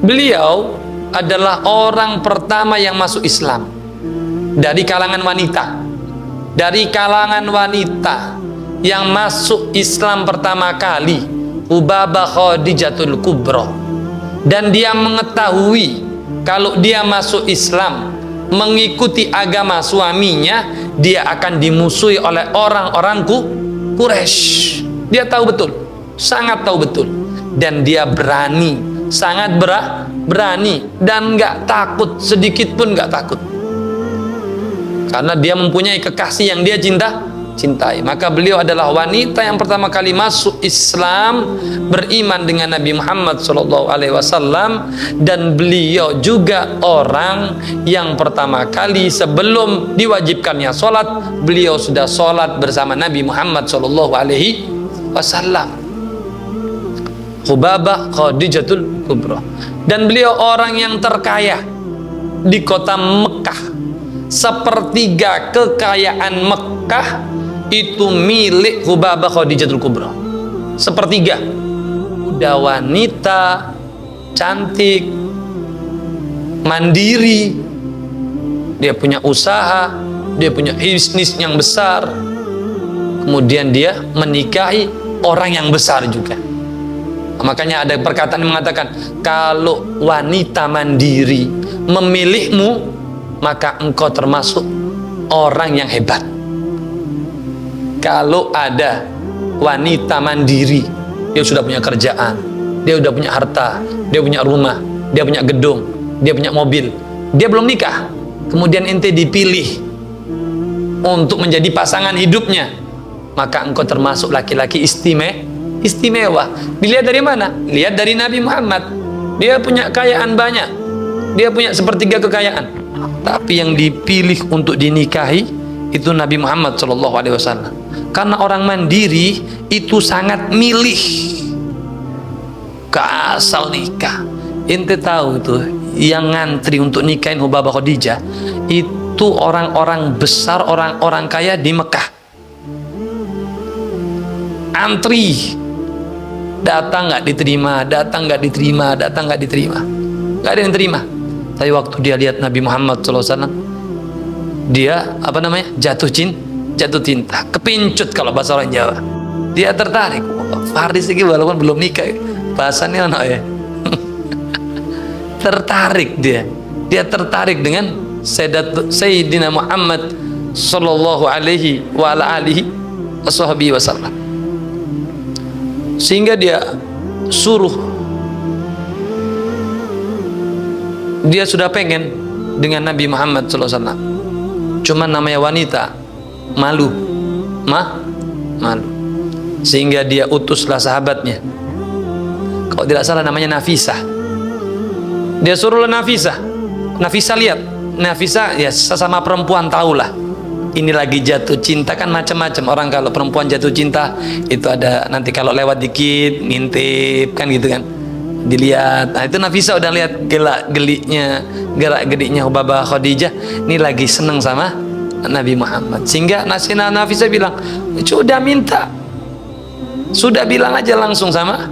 Beliau adalah orang pertama yang masuk Islam dari kalangan wanita. Dari kalangan wanita yang masuk Islam pertama kali, Hubabah Khadijatul Kubra. Dan dia mengetahui kalau dia masuk Islam, mengikuti agama suaminya, dia akan dimusuhi oleh orang-orang Quraisy. Dia tahu betul, sangat tahu betul. Dan dia berani, sangat berani, dan nggak takut, sedikit pun nggak takut, karena dia mempunyai kekasih yang dia cintai. Maka beliau adalah wanita yang pertama kali masuk Islam, beriman dengan Nabi Muhammad SAW, dan beliau juga orang yang pertama kali sebelum diwajibkannya sholat, beliau sudah sholat bersama Nabi Muhammad SAW. Hubabah Khadijatul Kubra. Dan beliau orang yang terkaya di kota Mekah. Sepertiga kekayaan Mekah itu milik Hubabah Khadijatul Kubra. Sepertiga. Udah wanita, cantik, mandiri, dia punya usaha, dia punya bisnis yang besar, kemudian dia menikahi orang yang besar juga. Makanya ada perkataan yang mengatakan, kalau wanita mandiri memilihmu, maka engkau termasuk orang yang hebat. Kalau ada wanita mandiri, dia sudah punya kerjaan, dia sudah punya harta, dia punya rumah, dia punya gedung, dia punya mobil, dia belum nikah, kemudian ente dipilih untuk menjadi pasangan hidupnya, maka engkau termasuk laki-laki istimewa. Dilihat dari mana? Lihat dari Nabi Muhammad. Dia punya kekayaan banyak, dia punya sepertiga kekayaan, tapi yang dipilih untuk dinikahi itu Nabi Muhammad SAW. Karena orang mandiri itu sangat milih, gak asal nikah. Ente tahu itu yang ngantri untuk nikahin Hubabah Khadijah itu orang-orang besar, orang-orang kaya di Mekah. Antri, datang nggak diterima, datang nggak diterima, datang nggak diterima, nggak ada yang terima. Tapi waktu dia lihat Nabi Muhammad SAW, dia jatuh cinta, kepincut kalau bahasa orang Jawa. Dia tertarik. Faris ini walaupun belum nikah, bahasanya ya. Tertarik dia tertarik dengan Sayyidina Muhammad Sallallahu Alaihi Wasallam. Sehingga dia suruh, dia sudah pengen dengan Nabi Muhammad SAW. Cuman namanya wanita, malu. Sehingga dia utuslah sahabatnya, kalau tidak salah namanya Nafisah. Dia suruhlah Nafisah lihat. Nafisah ya sesama perempuan tahulah, ini lagi jatuh cinta kan macam-macam orang. Kalau perempuan jatuh cinta itu ada nanti kalau lewat dikit ngintip kan gitu kan, dilihat. Nah itu Nafisah udah lihat gerak-geriknya Hubabah Khadijah, ini lagi seneng sama Nabi Muhammad. Sehingga Nafisah bilang, sudah bilang aja langsung sama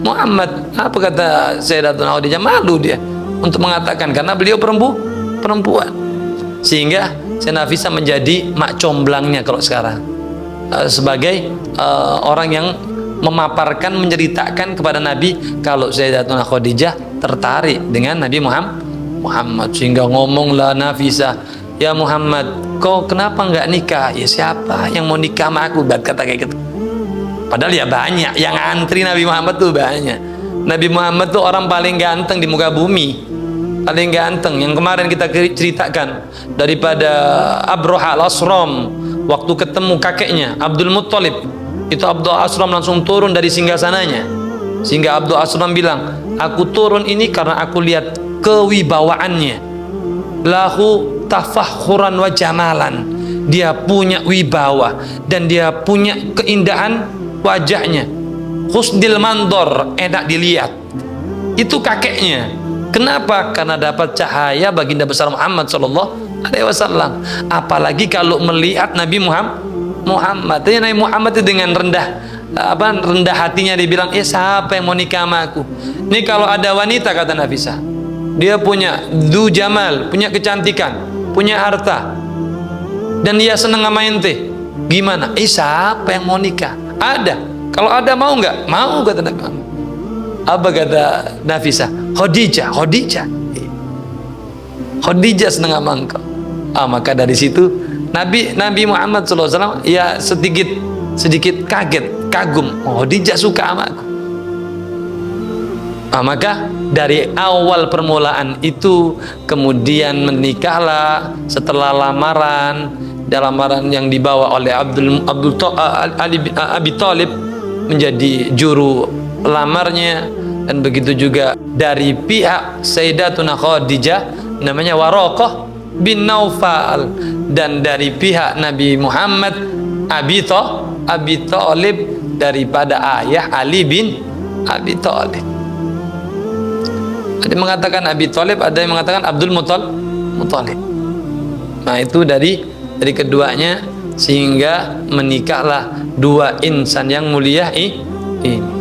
Muhammad. Apa kata Sayyidatuna Khadijah? Malu dia untuk mengatakan, karena beliau perempuan. Sehingga Nafisah menjadi mak comblangnya kalau sekarang, sebagai orang yang memaparkan, menceritakan kepada Nabi kalau Sayyidatuna Khadijah tertarik dengan Nabi Muhammad. Sehingga ngomonglah Nafisah, ya Muhammad, kau kenapa nggak nikah? Ya siapa yang mau nikah sama aku? Kata kayak gitu. Padahal ya banyak yang antri Nabi Muhammad tuh, banyak. Nabi Muhammad tuh orang paling ganteng di muka bumi, paling ganteng. Yang kemarin kita ceritakan daripada Abraha al-Asram, waktu ketemu kakeknya Abdul Muttalib, itu Abdul Asram langsung turun dari singgasananya. Sehingga Abdul Asram bilang, aku turun ini karena aku lihat kewibawaannya. Lahu tafakhuran wa jamalan, dia punya wibawa dan dia punya keindahan wajahnya, husnil mandor, enak dilihat. Itu kakeknya. Kenapa? Karena dapat cahaya baginda besar Muhammad SAW. Apalagi kalau melihat Nabi Muhammad. Nabi Muhammad itu dengan rendah rendah hatinya, dia bilang, siapa yang mau nikah sama aku? Ini kalau ada wanita, kata Nafisah, dia punya du jamal, punya kecantikan, punya harta, dan dia seneng sama ente, gimana? Siapa yang mau nikah? Ada. Kalau ada, mau nggak? Mau, kata Nabi Muhammad. Apa kata Nafisah? Khadijah seneng sama engkau. Maka dari situ Nabi Muhammad SAW ya sedikit kaget, kagum. Khadijah suka sama aku. Maka dari awal permulaan itu, kemudian menikahlah setelah lamaran. Lamaran yang dibawa oleh Abi Thalib menjadi juru lamarnya, dan begitu juga dari pihak Sayyidatuna Khadijah namanya Waraqah bin Naufal, dan dari pihak Nabi Muhammad Abi Thalib daripada ayah Ali bin Abi Thalib. Ada yang mengatakan Abi Thalib, ada yang mengatakan Abdul Muthalib. Nah, itu dari keduanya, sehingga menikahlah dua insan yang mulia ini.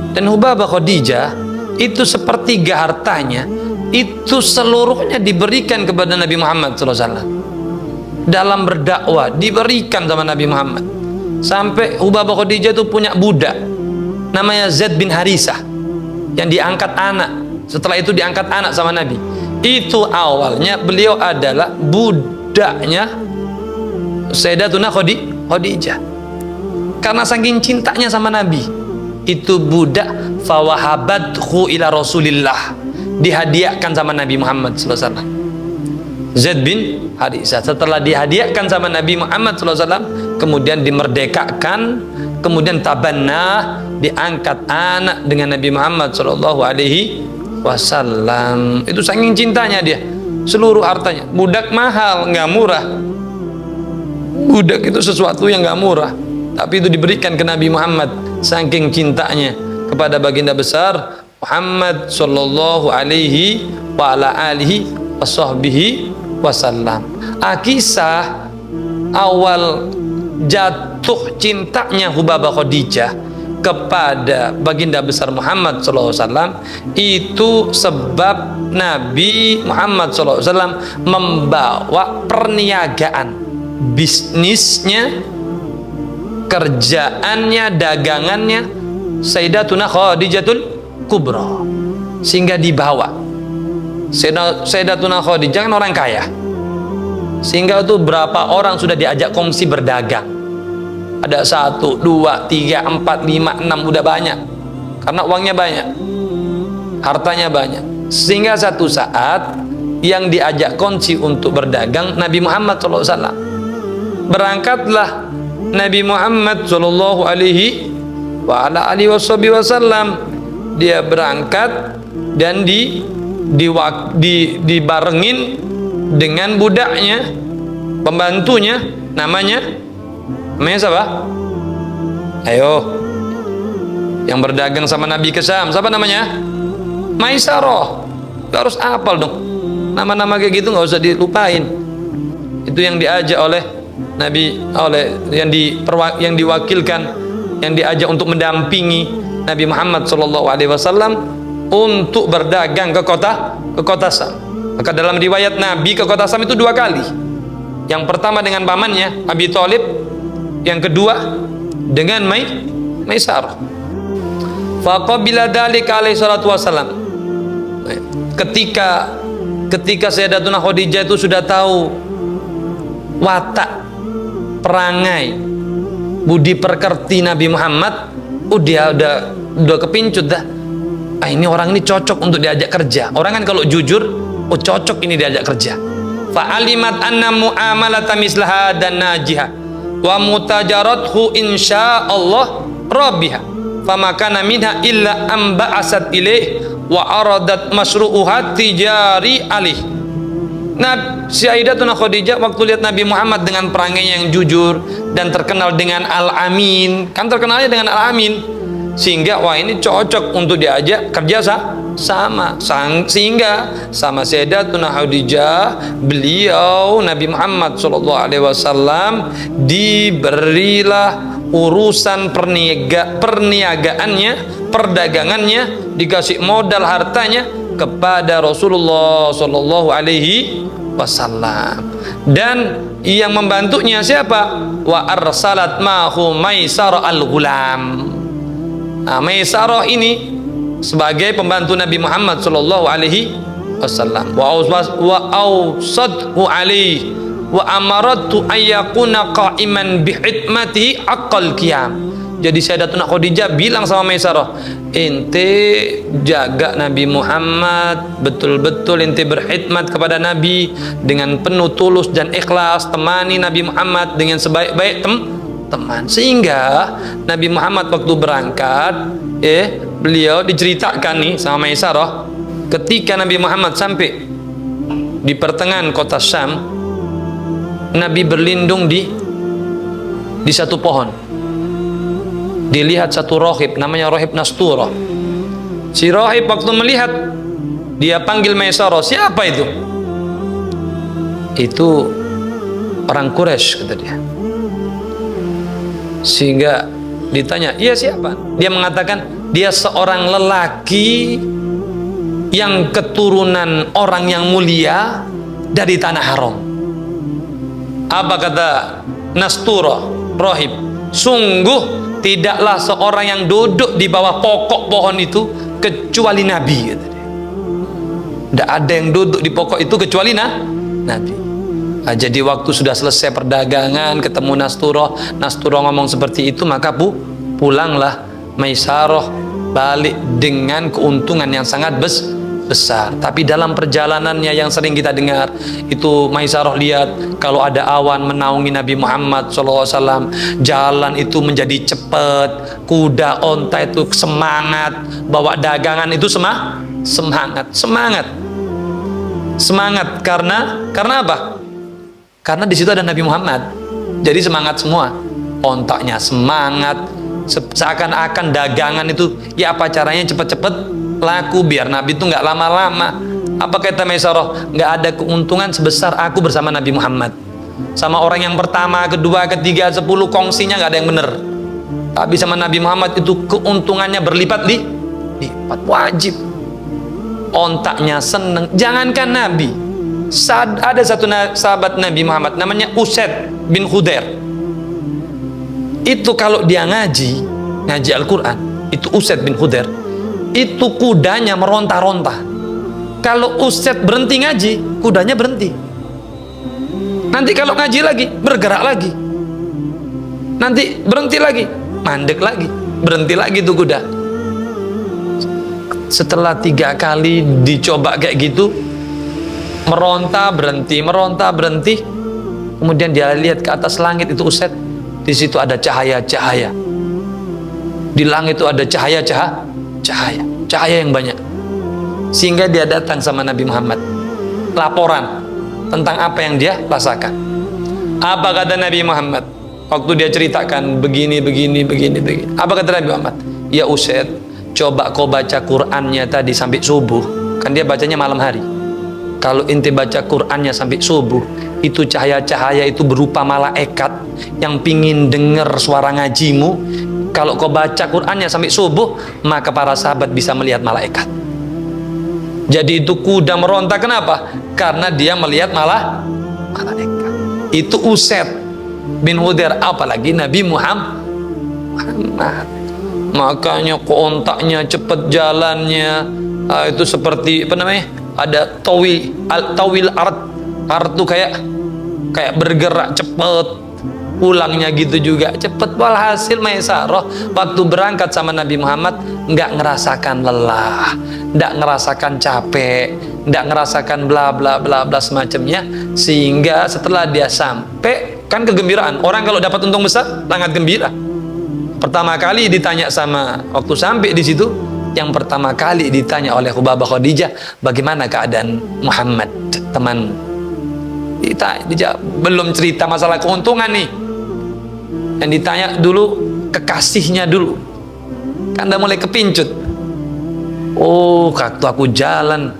Dan Hubabah Khadijah itu sepertiga hartanya itu seluruhnya diberikan kepada Nabi Muhammad SAW. Dalam berdakwah diberikan sama Nabi Muhammad, sampai Hubabah Khadijah itu punya budak namanya Zaid bin Harisah yang diangkat anak. Setelah itu diangkat anak sama Nabi. Itu awalnya beliau adalah budaknya Sayyidatuna Khadijah. Karena saking cintanya sama Nabi, itu budak fawahabathu ila Rasulillah, dihadiahkan sama Nabi Muhammad SAW. Zaid bin Harisah setelah dihadiahkan sama Nabi Muhammad SAW, kemudian dimerdekakan, kemudian tabanna, diangkat anak dengan Nabi Muhammad SAW. Itu saking cintanya dia, seluruh hartanya. Budak mahal, nggak murah. Budak itu sesuatu yang nggak murah, tapi itu diberikan ke Nabi Muhammad saking cintanya kepada baginda besar Muhammad sallallahu alaihi wa ala alihi washabbihi wasallam. Kisah awal jatuh cintanya Hubabah Khadijah kepada baginda besar Muhammad sallallahu alaihi wasallam itu sebab Nabi Muhammad sallallahu alaihi wasallam membawa perniagaan, bisnisnya, kerjaannya, dagangannya Sayyidatuna Khadijatul Kubra, sehingga dibawa. Sayyidatuna Khadijah kan orang kaya, sehingga itu berapa orang sudah diajak kongsi berdagang. Ada 1, 2, 3, 4, 5, 6, udah banyak, karena uangnya banyak, hartanya banyak. Sehingga satu saat yang diajak kongsi untuk berdagang Nabi Muhammad SAW. Berangkatlah Nabi Muhammad sallallahu alaihi wa ala alihi wasallam. Dia berangkat dan dibarengin dengan budaknya, pembantunya, namanya siapa? Ayo, yang berdagang sama Nabi ke Syam, siapa namanya? Maisarah. Harus hafal dong, nama-nama kayak gitu nggak usah dilupain. Itu yang diajak oleh Nabi, yang diwakilkan, yang diajak untuk mendampingi Nabi Muhammad SAW untuk berdagang ke kota Syam. Maka dalam riwayat Nabi ke kota Syam itu 2 kali. Yang pertama dengan pamannya Abi Thalib, yang kedua dengan Maisarah. Faqabila dzalika alaihi salatu wasallam. Ketika Sayyidatuna Khadijah itu sudah tahu watak, perangai, budi pekerti Nabi Muhammad, dia udah kepincut dah. Ini orang ini cocok untuk diajak kerja. Orang kan kalau jujur, cocok ini diajak kerja. Fa'alimat anna mu'amalata mislaha dan najiha wa mutajarathu insyaallah rabiha famakana minha illa amba'asat ilaih wa aradat masru'uha tijari alih. Nah, Sayyidatuna Khadijah waktu lihat Nabi Muhammad dengan perangainya yang jujur dan terkenal dengan Al-Amin, kan terkenalnya dengan Al-Amin, sehingga wah ini cocok untuk diajak kerja sehingga sama Sayyidatuna Khadijah, beliau Nabi Muhammad SAW diberilah urusan perniagaannya, perdagangannya, dikasih modal hartanya kepada Rasulullah Shallallahu Alaihi Wasallam. Dan yang membantunya siapa? Wa arsalat ma'hu Maisarah al-Ghulam. Nah, Maisarah ini sebagai pembantu Nabi Muhammad Shallallahu Alaihi Wasallam. Wa awsadhu alaihi wa amaratu ayyakuna qa'iman bihidmatihi aqal qiyam. Jadi Sayyidatuna Khadijah bilang sama Maisarah, ente jaga Nabi Muhammad, betul-betul ente berkhidmat kepada Nabi dengan penuh tulus dan ikhlas, temani Nabi Muhammad dengan sebaik-baik teman. Sehingga Nabi Muhammad waktu berangkat, beliau diceritakan nih sama Maisarah, ketika Nabi Muhammad sampai di pertengahan kota Syam, Nabi berlindung di satu pohon. Dilihat satu rohib, namanya rohib Nasturah. Si rohib waktu melihat, dia panggil Maisarah, siapa itu? Itu orang Quraisy, kata dia. Sehingga ditanya, iya siapa? Dia mengatakan, dia seorang lelaki yang keturunan orang yang mulia dari tanah haram. Apa kata Nasturah, rohib? Sungguh tidaklah seorang yang duduk di bawah pokok pohon itu kecuali Nabi, kata dia. Tidak ada yang duduk di pokok itu kecuali Nabi. Nah, jadi waktu sudah selesai perdagangan, ketemu Nasturah ngomong seperti itu, maka pulanglah Maisarah balik dengan keuntungan yang sangat besar. Tapi dalam perjalanannya yang sering kita dengar itu, Maisarah lihat kalau ada awan menaungi Nabi Muhammad SAW, jalan itu menjadi cepat, kuda onta itu semangat, bawa dagangan itu semangat karena apa? Karena di situ ada Nabi Muhammad, jadi semangat semua, ontaknya semangat, seakan-akan dagangan itu ya apa caranya cepet-cepet laku biar Nabi itu nggak lama-lama. Apa kata Maisarah? Nggak ada keuntungan sebesar aku bersama Nabi Muhammad. Sama orang yang pertama, kedua, ketiga, 10 kongsinya nggak ada yang bener. Tapi sama Nabi Muhammad itu keuntungannya berlipat wajib. Ontaknya seneng. Jangankan Nabi, ada satu sahabat Nabi Muhammad namanya Usaid bin Khudair. Itu kalau dia ngaji Al-Quran, itu Usaid bin Khudair, itu kudanya meronta-ronta. Kalau Usaid berhenti ngaji, kudanya berhenti. Nanti kalau ngaji lagi, bergerak lagi. Nanti berhenti lagi, mandek lagi, berhenti lagi tuh kuda. Setelah 3 kali dicoba kayak gitu, meronta berhenti. Kemudian dia lihat ke atas langit, itu Usaid. Di situ ada cahaya-cahaya. Di langit itu ada cahaya yang banyak. Sehingga dia datang sama Nabi Muhammad, laporan tentang apa yang dia rasakan. Apa kata Nabi Muhammad waktu dia ceritakan begini. Apa kata Nabi Muhammad? Ya Usaid, coba kau baca Qur'annya tadi sampai subuh. Kan dia bacanya malam hari. Kalau inti baca Qur'annya sampai subuh, itu cahaya-cahaya itu berupa malaikat yang pingin dengar suara ngajimu. Kalau kau baca Qur'annya sampai subuh, maka para sahabat bisa melihat malaikat. Jadi itu kuda meronta, kenapa? Karena dia melihat malaikat. Itu Usaid bin Khudair, apalagi Nabi Muhammad. Makanya kontaknya cepat jalannya, itu seperti apa namanya? Ada tawil art itu kayak bergerak cepat, pulangnya gitu juga cepet. Walhasil Maisarah waktu berangkat sama Nabi Muhammad nggak ngerasakan lelah, nggak ngerasakan capek, nggak ngerasakan bla bla bla bla semacamnya. Sehingga setelah dia sampai, kan kegembiraan orang kalau dapat untung besar sangat gembira. Pertama kali ditanya sama, waktu sampai di situ, yang pertama kali ditanya oleh Hubabah Khadijah, bagaimana keadaan Muhammad teman? Belum cerita masalah keuntungan nih, yang ditanya dulu kekasihnya dulu, kan udah mulai kepincut. Oh, waktu aku jalan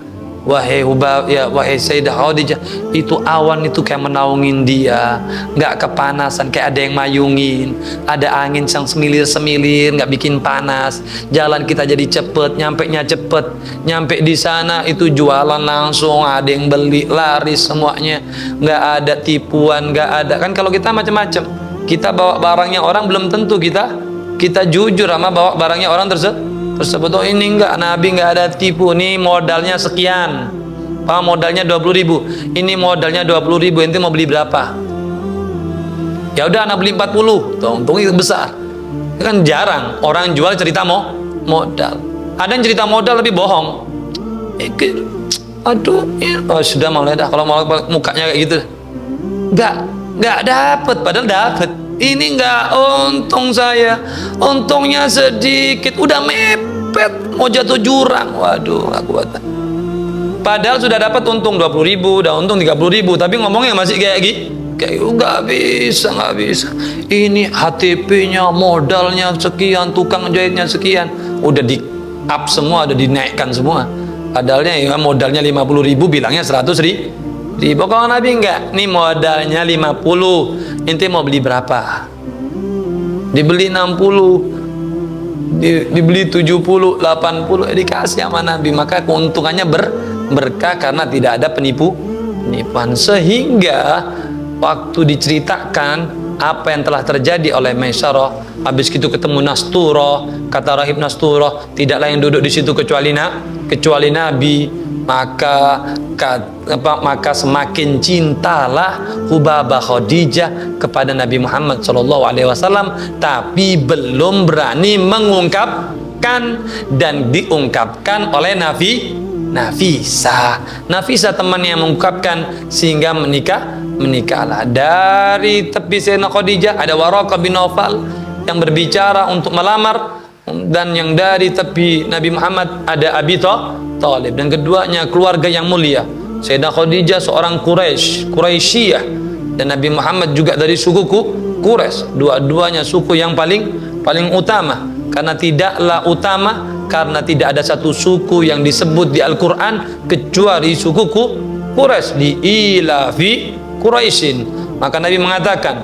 wahai Sayyidah Khadijah, itu awan itu kayak menaungin dia, nggak kepanasan, kayak ada yang mayungin, ada angin yang semilir-semilir, nggak bikin panas. Jalan kita jadi cepet, nyampe di sana itu jualan langsung, ada yang beli, laris semuanya, nggak ada tipuan, nggak ada. Kan kalau kita macam-macam, kita bawa barangnya orang belum tentu kita jujur sama bawa barangnya orang tersebut. Oh ini enggak, Nabi enggak ada tipu, ini modalnya sekian, Pak, modalnya 20.000, ini modalnya 20.000, ente mau beli berapa? Ya udah anak beli 40, untung itu besar. Itu kan jarang orang jual cerita modal. Ada yang cerita modal tapi bohong. Aduh, sudah mulai dah kalau mau mukanya kayak gitu. Enggak dapat, padahal dapat. Ini enggak untung saya, untungnya sedikit, udah mepet mau jatuh jurang. Waduh, aku kata. Padahal sudah dapat untung 20.000, udah untung 30.000, tapi ngomongnya masih kayak nggak bisa. Ini HTP-nya, modalnya sekian, tukang jahitnya sekian, udah di up semua, udah dinaikkan semua. Padahalnya ya modalnya 50.000, bilangnya 100.000. Kalau Nabi enggak, nih modalnya 50, ente mau beli berapa? Dibeli 60, dibeli 70, 80, dikasih sama Nabi. Maka keuntungannya berkah karena tidak ada penipuan. Sehingga waktu diceritakan apa yang telah terjadi oleh Maisarah, habis itu ketemu Nasturo, kata rahib Nasturo, tidaklah yang duduk di situ kecuali Nabi. Maka semakin cintalah Hubabah Khadijah kepada Nabi Muhammad SAW, tapi belum berani mengungkapkan, dan diungkapkan oleh Nafisah temannya yang mengungkapkan, sehingga menikahlah. Dari tepi Sayyidina Khadijah ada Waraqah bin Naufal yang berbicara untuk melamar, dan yang dari tepi Nabi Muhammad ada Abi Thalib, dan keduanya keluarga yang mulia. Sayyidah Khadijah seorang Quraisyiyah, dan Nabi Muhammad juga dari suku Quraisy. Dua-duanya suku yang paling utama, karena tidaklah utama karena tidak ada satu suku yang disebut di Al-Quran kecuali suku Quraisy, di ilafi Quraisyin. Maka Nabi mengatakan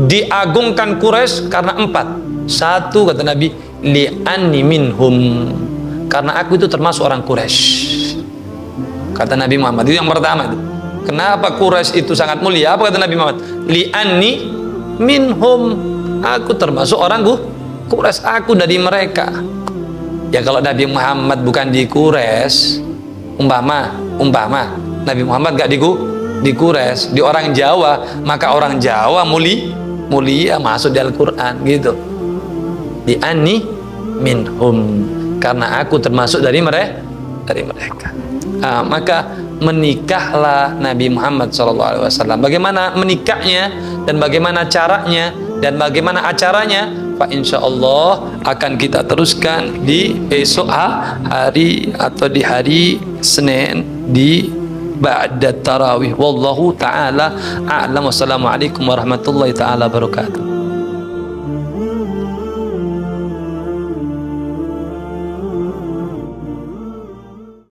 diagungkan Quraisy karena 4. Satu, kata Nabi, li'anni minhum, karena aku itu termasuk orang Quraisy, kata Nabi Muhammad. Itu yang pertama itu. Kenapa Quraisy itu sangat mulia? Apa kata Nabi Muhammad? Li'anni minhum, aku termasuk orang Quraisy, aku dari mereka. Ya kalau Nabi Muhammad bukan di Quraisy, umpama Nabi Muhammad gak di Quraisy, di orang Jawa, maka orang Jawa mulia masuk di Al-Quran gitu. Li'anni minhum, karena aku termasuk dari mereka. Maka menikahlah Nabi Muhammad SAW. Bagaimana menikahnya, dan bagaimana caranya, dan bagaimana acaranya, Pak, insya Allah akan kita teruskan di esok hari, atau di hari Senin, di ba'da tarawih. Wallahu ta'ala a'lam. Wassalamualaikum warahmatullahi ta'ala wabarakatuh.